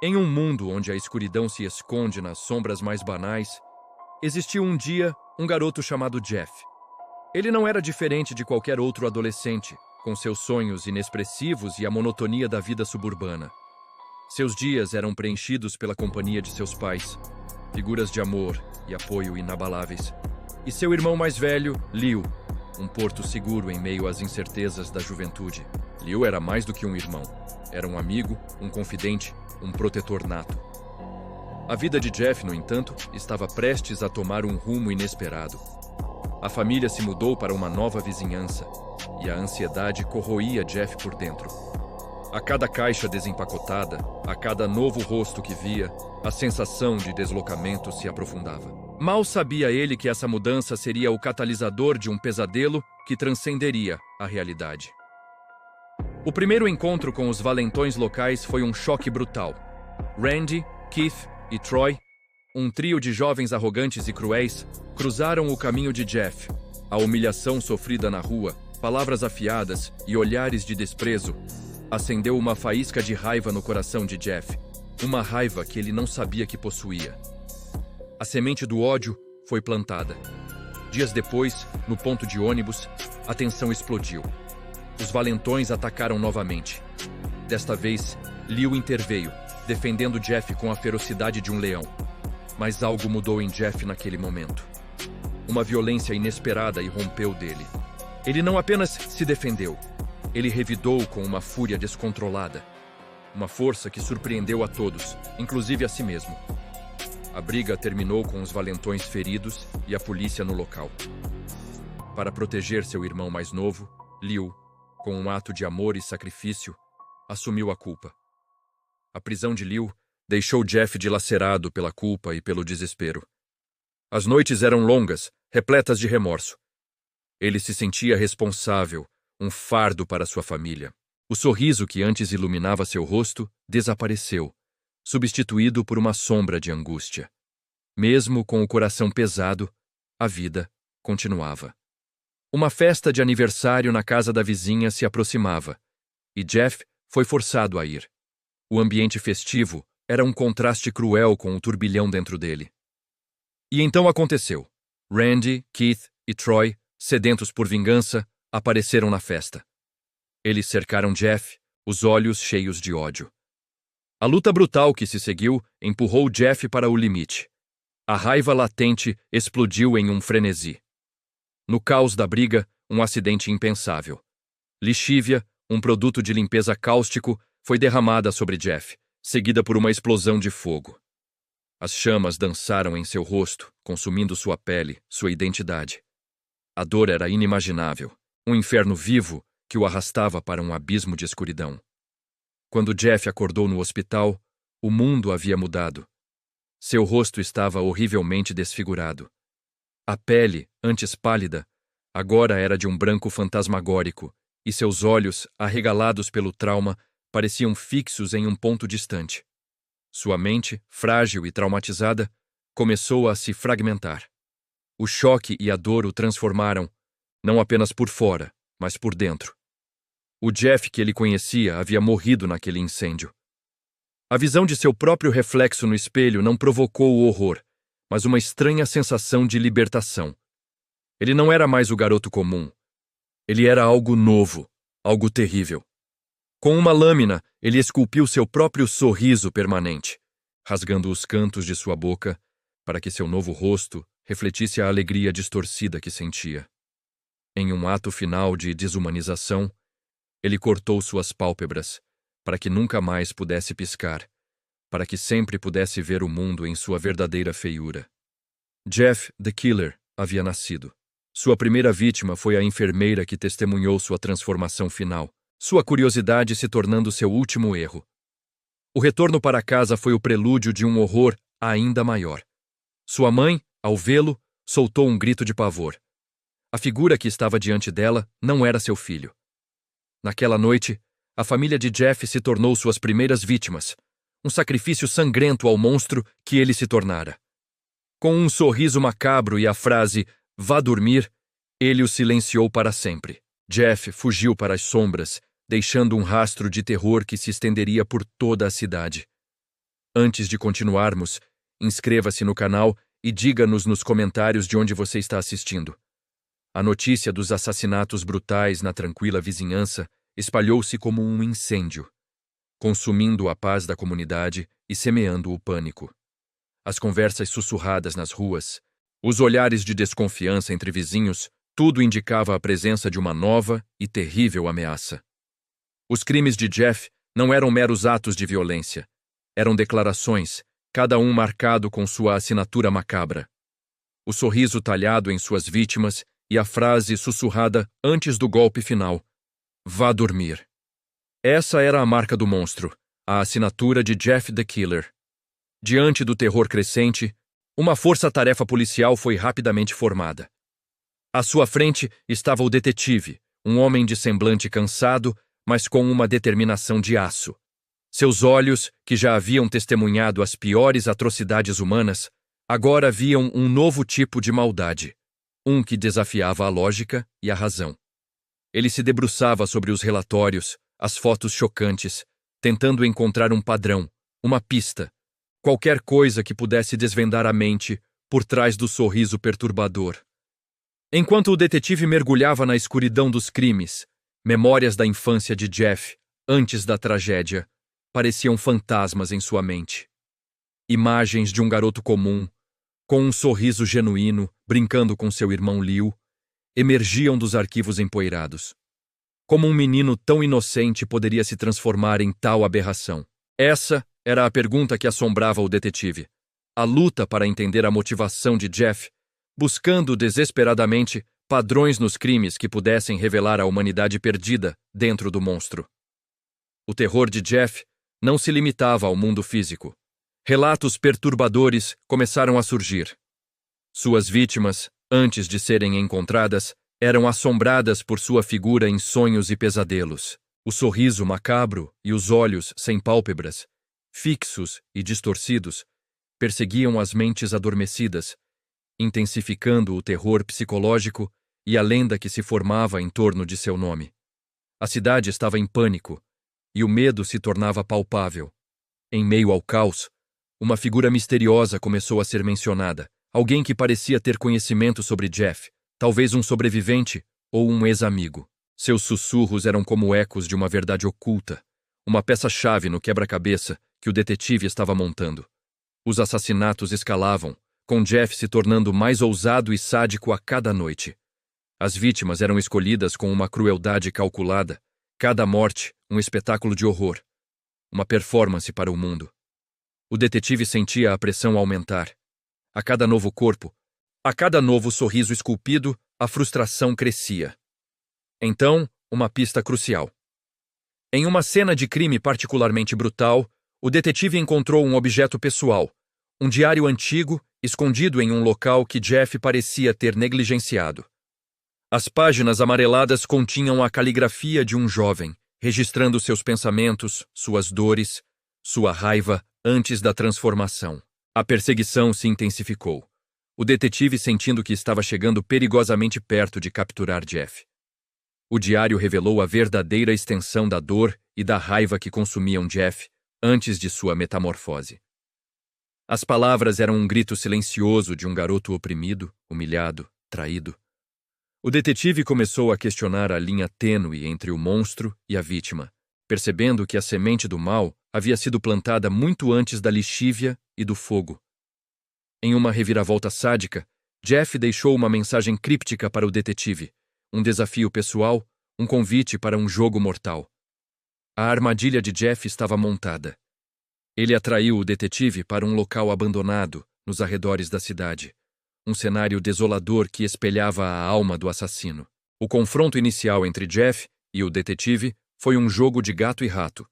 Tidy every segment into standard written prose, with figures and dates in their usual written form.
Em um mundo onde a escuridão se esconde nas sombras mais banais, existiu um dia um garoto chamado Jeff. Ele não era diferente de qualquer outro adolescente, com seus sonhos inexpressivos e a monotonia da vida suburbana. Seus dias eram preenchidos pela companhia de seus pais, figuras de amor e apoio inabaláveis, e seu irmão mais velho, Liu, um porto seguro em meio às incertezas da juventude. Liu era mais do que um irmão. Era um amigo, um confidente, um protetor nato. A vida de Jeff, no entanto, estava prestes a tomar um rumo inesperado. A família se mudou para uma nova vizinhança, e a ansiedade corroía Jeff por dentro. A cada caixa desempacotada, a cada novo rosto que via, a sensação de deslocamento se aprofundava. Mal sabia ele que essa mudança seria o catalisador de um pesadelo que transcenderia a realidade. O primeiro encontro com os valentões locais foi um choque brutal. Randy, Keith e Troy, um trio de jovens arrogantes e cruéis, cruzaram o caminho de Jeff. A humilhação sofrida na rua, palavras afiadas e olhares de desprezo acendeu uma faísca de raiva no coração de Jeff, uma raiva que ele não sabia que possuía. A semente do ódio foi plantada. Dias depois, no ponto de ônibus, a tensão explodiu. Os valentões atacaram novamente. Desta vez, Liu interveio, defendendo Jeff com a ferocidade de um leão. Mas algo mudou em Jeff naquele momento. Uma violência inesperada irrompeu dele. Ele não apenas se defendeu, ele revidou com uma fúria descontrolada. Uma força que surpreendeu a todos, inclusive a si mesmo. A briga terminou com os valentões feridos e a polícia no local. Para proteger seu irmão mais novo, Liu, com um ato de amor e sacrifício, assumiu a culpa. A prisão de Liu deixou Jeff dilacerado pela culpa e pelo desespero. As noites eram longas, repletas de remorso. Ele se sentia responsável, um fardo para sua família. O sorriso que antes iluminava seu rosto desapareceu, substituído por uma sombra de angústia. Mesmo com o coração pesado, a vida continuava. Uma festa de aniversário na casa da vizinha se aproximava, e Jeff foi forçado a ir. O ambiente festivo era um contraste cruel com o turbilhão dentro dele. E então aconteceu. Randy, Keith e Troy, sedentos por vingança, apareceram na festa. Eles cercaram Jeff, os olhos cheios de ódio. A luta brutal que se seguiu empurrou Jeff para o limite. A raiva latente explodiu em um frenesi. No caos da briga, um acidente impensável. Lixívia, um produto de limpeza cáustico, foi derramada sobre Jeff, seguida por uma explosão de fogo. As chamas dançaram em seu rosto, consumindo sua pele, sua identidade. A dor era inimaginável, um inferno vivo que o arrastava para um abismo de escuridão. Quando Jeff acordou no hospital, o mundo havia mudado. Seu rosto estava horrivelmente desfigurado. A pele, antes pálida, agora era de um branco fantasmagórico, e seus olhos, arregalados pelo trauma, pareciam fixos em um ponto distante. Sua mente, frágil e traumatizada, começou a se fragmentar. O choque e a dor o transformaram, não apenas por fora, mas por dentro. O Jeff que ele conhecia havia morrido naquele incêndio. A visão de seu próprio reflexo no espelho não provocou o horror, mas uma estranha sensação de libertação. Ele não era mais o garoto comum. Ele era algo novo, algo terrível. Com uma lâmina, ele esculpiu seu próprio sorriso permanente, rasgando os cantos de sua boca para que seu novo rosto refletisse a alegria distorcida que sentia. Em um ato final de desumanização, ele cortou suas pálpebras para que nunca mais pudesse piscar, para que sempre pudesse ver o mundo em sua verdadeira feiura. Jeff, the Killer, havia nascido. Sua primeira vítima foi a enfermeira que testemunhou sua transformação final, sua curiosidade se tornando seu último erro. O retorno para casa foi o prelúdio de um horror ainda maior. Sua mãe, ao vê-lo, soltou um grito de pavor. A figura que estava diante dela não era seu filho. Naquela noite, a família de Jeff se tornou suas primeiras vítimas, um sacrifício sangrento ao monstro que ele se tornara. Com um sorriso macabro e a frase "vá dormir", ele o silenciou para sempre. Jeff fugiu para as sombras, deixando um rastro de terror que se estenderia por toda a cidade. Antes de continuarmos, inscreva-se no canal e diga-nos nos comentários de onde você está assistindo. A notícia dos assassinatos brutais na tranquila vizinhança espalhou-se como um incêndio, consumindo a paz da comunidade e semeando o pânico. As conversas sussurradas nas ruas, os olhares de desconfiança entre vizinhos, tudo indicava a presença de uma nova e terrível ameaça. Os crimes de Jeff não eram meros atos de violência. Eram declarações, cada um marcado com sua assinatura macabra. O sorriso talhado em suas vítimas e a frase sussurrada antes do golpe final: "Vá dormir." Essa era a marca do monstro, a assinatura de Jeff the Killer. Diante do terror crescente, uma força-tarefa policial foi rapidamente formada. À sua frente estava o detetive, um homem de semblante cansado, mas com uma determinação de aço. Seus olhos, que já haviam testemunhado as piores atrocidades humanas, agora viam um novo tipo de maldade, um que desafiava a lógica e a razão. Ele se debruçava sobre os relatórios, as fotos chocantes, tentando encontrar um padrão, uma pista, qualquer coisa que pudesse desvendar a mente por trás do sorriso perturbador. Enquanto o detetive mergulhava na escuridão dos crimes, memórias da infância de Jeff, antes da tragédia, pareciam fantasmas em sua mente. Imagens de um garoto comum, com um sorriso genuíno, brincando com seu irmão Liu, emergiam dos arquivos empoeirados. Como um menino tão inocente poderia se transformar em tal aberração? Essa era a pergunta que assombrava o detetive. A luta para entender a motivação de Jeff, buscando desesperadamente padrões nos crimes que pudessem revelar a humanidade perdida dentro do monstro. O terror de Jeff não se limitava ao mundo físico. Relatos perturbadores começaram a surgir. Suas vítimas, antes de serem encontradas, eram assombradas por sua figura em sonhos e pesadelos. O sorriso macabro e os olhos sem pálpebras, fixos e distorcidos, perseguiam as mentes adormecidas, intensificando o terror psicológico e a lenda que se formava em torno de seu nome. A cidade estava em pânico, e o medo se tornava palpável. Em meio ao caos, uma figura misteriosa começou a ser mencionada, alguém que parecia ter conhecimento sobre Jeff, talvez um sobrevivente ou um ex-amigo. Seus sussurros eram como ecos de uma verdade oculta, uma peça-chave no quebra-cabeça que o detetive estava montando. Os assassinatos escalavam, com Jeff se tornando mais ousado e sádico a cada noite. As vítimas eram escolhidas com uma crueldade calculada, cada morte um espetáculo de horror, uma performance para o mundo. O detetive sentia a pressão aumentar. A cada novo corpo, a cada novo sorriso esculpido, a frustração crescia. Então, uma pista crucial. Em uma cena de crime particularmente brutal, o detetive encontrou um objeto pessoal, um diário antigo, escondido em um local que Jeff parecia ter negligenciado. As páginas amareladas continham a caligrafia de um jovem, registrando seus pensamentos, suas dores, sua raiva antes da transformação. A perseguição se intensificou. O detetive sentindo que estava chegando perigosamente perto de capturar Jeff. O diário revelou a verdadeira extensão da dor e da raiva que consumiam Jeff antes de sua metamorfose. As palavras eram um grito silencioso de um garoto oprimido, humilhado, traído. O detetive começou a questionar a linha tênue entre o monstro e a vítima, percebendo que a semente do mal havia sido plantada muito antes da lixívia e do fogo. Em uma reviravolta sádica, Jeff deixou uma mensagem críptica para o detetive, um desafio pessoal, um convite para um jogo mortal. A armadilha de Jeff estava montada. Ele atraiu o detetive para um local abandonado, nos arredores da cidade. Um cenário desolador que espelhava a alma do assassino. O confronto inicial entre Jeff e o detetive foi um jogo de gato e rato,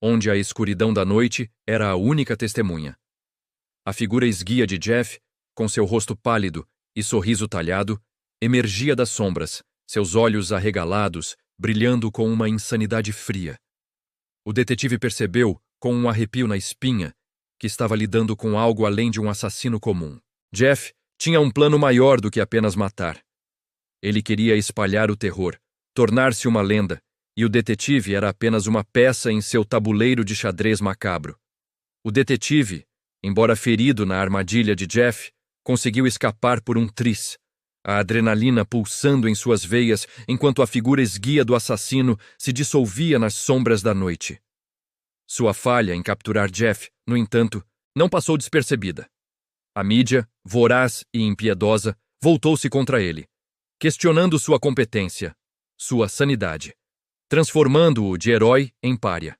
onde a escuridão da noite era a única testemunha. A figura esguia de Jeff, com seu rosto pálido e sorriso talhado, emergia das sombras, seus olhos arregalados, brilhando com uma insanidade fria. O detetive percebeu, com um arrepio na espinha, que estava lidando com algo além de um assassino comum. Jeff tinha um plano maior do que apenas matar. Ele queria espalhar o terror, tornar-se uma lenda, e o detetive era apenas uma peça em seu tabuleiro de xadrez macabro. O detetive, embora ferido na armadilha de Jeff, conseguiu escapar por um triz, a adrenalina pulsando em suas veias enquanto a figura esguia do assassino se dissolvia nas sombras da noite. Sua falha em capturar Jeff, no entanto, não passou despercebida. A mídia, voraz e impiedosa, voltou-se contra ele, questionando sua competência, sua sanidade, transformando-o de herói em pária.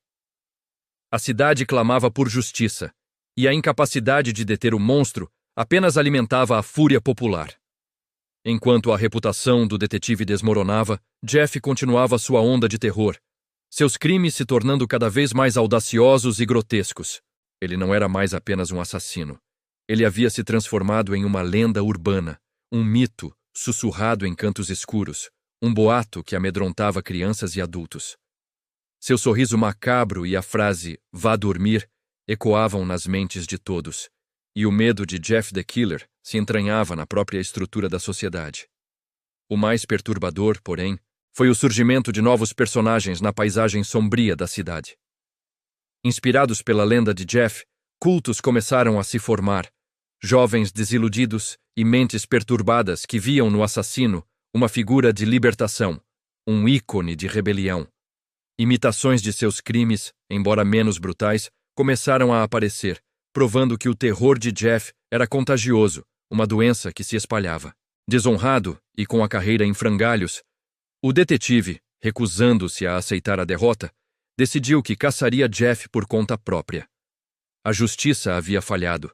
A cidade clamava por justiça, e a incapacidade de deter o monstro apenas alimentava a fúria popular. Enquanto a reputação do detetive desmoronava, Jeff continuava sua onda de terror, seus crimes se tornando cada vez mais audaciosos e grotescos. Ele não era mais apenas um assassino. Ele havia se transformado em uma lenda urbana, um mito sussurrado em cantos escuros, um boato que amedrontava crianças e adultos. Seu sorriso macabro e a frase "vá dormir" ecoavam nas mentes de todos, e o medo de Jeff the Killer se entranhava na própria estrutura da sociedade. O mais perturbador, porém, foi o surgimento de novos personagens na paisagem sombria da cidade. Inspirados pela lenda de Jeff, cultos começaram a se formar, jovens desiludidos e mentes perturbadas que viam no assassino uma figura de libertação, um ícone de rebelião. Imitações de seus crimes, embora menos brutais, começaram a aparecer, provando que o terror de Jeff era contagioso, uma doença que se espalhava. Desonrado e com a carreira em frangalhos, o detetive, recusando-se a aceitar a derrota, decidiu que caçaria Jeff por conta própria. A justiça havia falhado,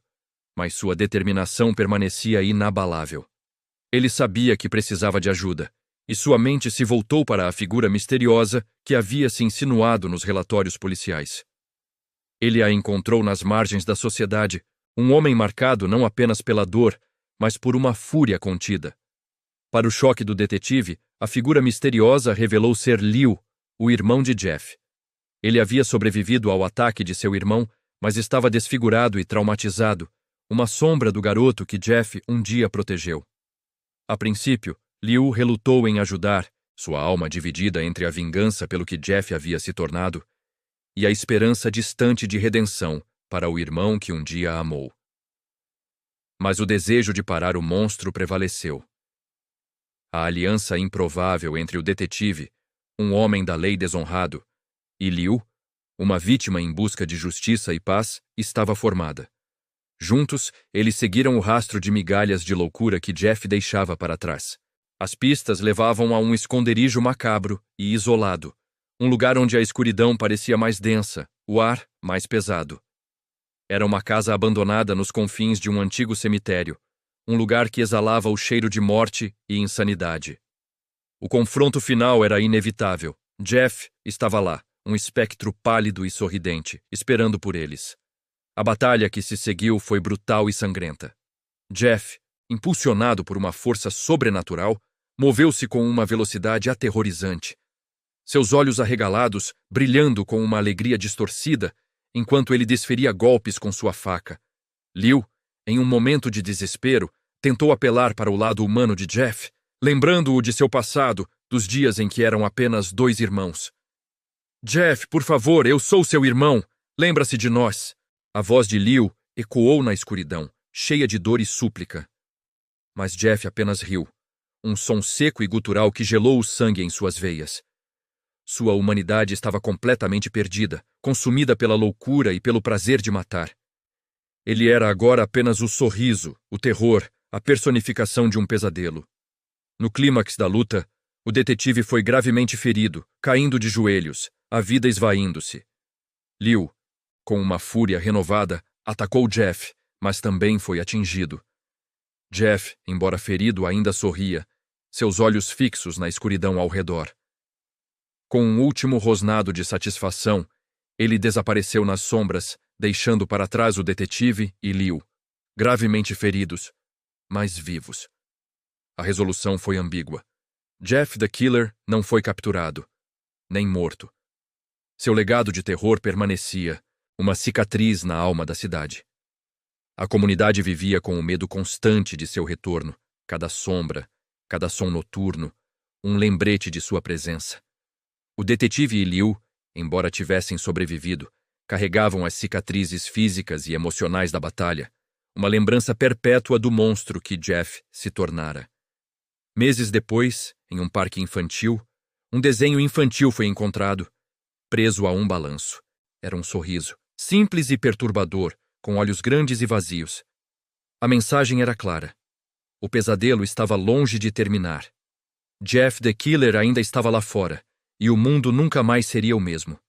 mas sua determinação permanecia inabalável. Ele sabia que precisava de ajuda, e sua mente se voltou para a figura misteriosa que havia se insinuado nos relatórios policiais. Ele a encontrou nas margens da sociedade, um homem marcado não apenas pela dor, mas por uma fúria contida. Para o choque do detetive, a figura misteriosa revelou ser Liu, o irmão de Jeff. Ele havia sobrevivido ao ataque de seu irmão, mas estava desfigurado e traumatizado, uma sombra do garoto que Jeff um dia protegeu. A princípio, Liu relutou em ajudar, sua alma dividida entre a vingança pelo que Jeff havia se tornado e a esperança distante de redenção para o irmão que um dia amou. Mas o desejo de parar o monstro prevaleceu. A aliança improvável entre o detetive, um homem da lei desonrado, e Liu, uma vítima em busca de justiça e paz, estava formada. Juntos, eles seguiram o rastro de migalhas de loucura que Jeff deixava para trás. As pistas levavam a um esconderijo macabro e isolado, um lugar onde a escuridão parecia mais densa, o ar mais pesado. Era uma casa abandonada nos confins de um antigo cemitério, um lugar que exalava o cheiro de morte e insanidade. O confronto final era inevitável. Jeff estava lá, um espectro pálido e sorridente, esperando por eles. A batalha que se seguiu foi brutal e sangrenta. Jeff, impulsionado por uma força sobrenatural, moveu-se com uma velocidade aterrorizante. Seus olhos arregalados, brilhando com uma alegria distorcida, enquanto ele desferia golpes com sua faca. Liu, em um momento de desespero, tentou apelar para o lado humano de Jeff, lembrando-o de seu passado, dos dias em que eram apenas 2 irmãos. "Jeff, por favor, eu sou seu irmão. Lembra-se de nós." A voz de Liu ecoou na escuridão, cheia de dor e súplica. Mas Jeff apenas riu, um som seco e gutural que gelou o sangue em suas veias. Sua humanidade estava completamente perdida, consumida pela loucura e pelo prazer de matar. Ele era agora apenas o sorriso, o terror, a personificação de um pesadelo. No clímax da luta, o detetive foi gravemente ferido, caindo de joelhos, a vida esvaindo-se. Liu, com uma fúria renovada, atacou Jeff, mas também foi atingido. Jeff, embora ferido, ainda sorria, seus olhos fixos na escuridão ao redor. Com um último rosnado de satisfação, ele desapareceu nas sombras, deixando para trás o detetive e Liu, gravemente feridos, mas vivos. A resolução foi ambígua. Jeff the Killer não foi capturado, nem morto. Seu legado de terror permanecia, uma cicatriz na alma da cidade. A comunidade vivia com o medo constante de seu retorno, cada sombra, cada som noturno, um lembrete de sua presença. O detetive e Liu, embora tivessem sobrevivido, carregavam as cicatrizes físicas e emocionais da batalha, uma lembrança perpétua do monstro que Jeff se tornara. Meses depois, em um parque infantil, um desenho infantil foi encontrado, preso a um balanço. Era um sorriso, simples e perturbador, com olhos grandes e vazios. A mensagem era clara. O pesadelo estava longe de terminar. Jeff the Killer ainda estava lá fora, e o mundo nunca mais seria o mesmo.